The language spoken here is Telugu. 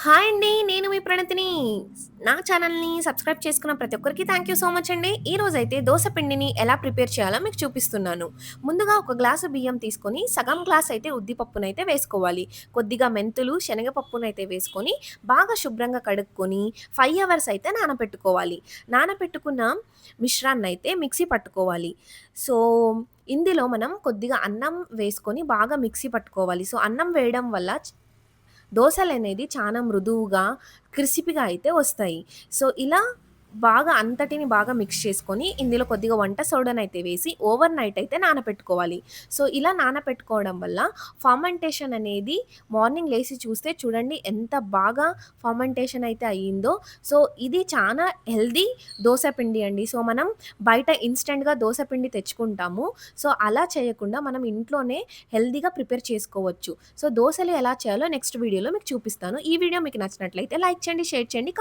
హాయ్ అండి. నేను మీ ప్రణతిని. నా ఛానల్‌ని సబ్స్క్రైబ్ చేసుకున్న ప్రతి ఒక్కరికి థాంక్ యూ సో మచ్ అండి. ఈరోజైతే దోస పిండిని ఎలా ప్రిపేర్ చేయాలో మీకు చూపిస్తున్నాను. ముందుగా ఒక గ్లాసు బియ్యం తీసుకొని సగం గ్లాస్ అయితే ఉద్దిపప్పునైతే వేసుకోవాలి. కొద్దిగా మెంతులు, శనగపప్పునైతే వేసుకొని బాగా శుభ్రంగా కడుక్కొని 5 అవర్స్ అయితే నానపెట్టుకోవాలి. నానపెట్టుకున్న మిశ్రాన్నయితే మిక్సీ పట్టుకోవాలి. సో, ఇందులో మనం కొద్దిగా అన్నం వేసుకొని బాగా మిక్సీ పట్టుకోవాలి. సో, అన్నం వేయడం వల్ల దోసలనేది చాలా మృదువుగా, క్రిస్పీగా అయితే వస్తాయి. సో, ఇలా బాగా అంతటిని బాగా మిక్స్ చేసుకొని, ఇందులో కొద్దిగా వంట సోడానైతే వేసి ఓవర్ నైట్ అయితే నానపెట్టుకోవాలి. సో, ఇలా నానపెట్టుకోవడం వల్ల ఫర్మెంటేషన్ అనేది మార్నింగ్ లేసి చూస్తే చూడండి ఎంత బాగా ఫర్మెంటేషన్ అయితే అయ్యిందో. సో, ఇది చానా హెల్తీ దోస పిండి అండి. సో, మనం బయట ఇన్‌స్టంట్‌గా దోస పిండి తెచ్చుకుంటాము. సో, అలా చేయకుండా మనం ఇంట్లోనే హెల్తీగా ప్రిపేర్ చేసుకోవచ్చు. సో, దోసలు ఎలా చేయాలో నెక్స్ట్ వీడియోలో మీకు చూపిస్తాను. ఈ వీడియో మీకు నచ్చినట్లయితే లైక్ చేయండి, షేర్ చేయండి.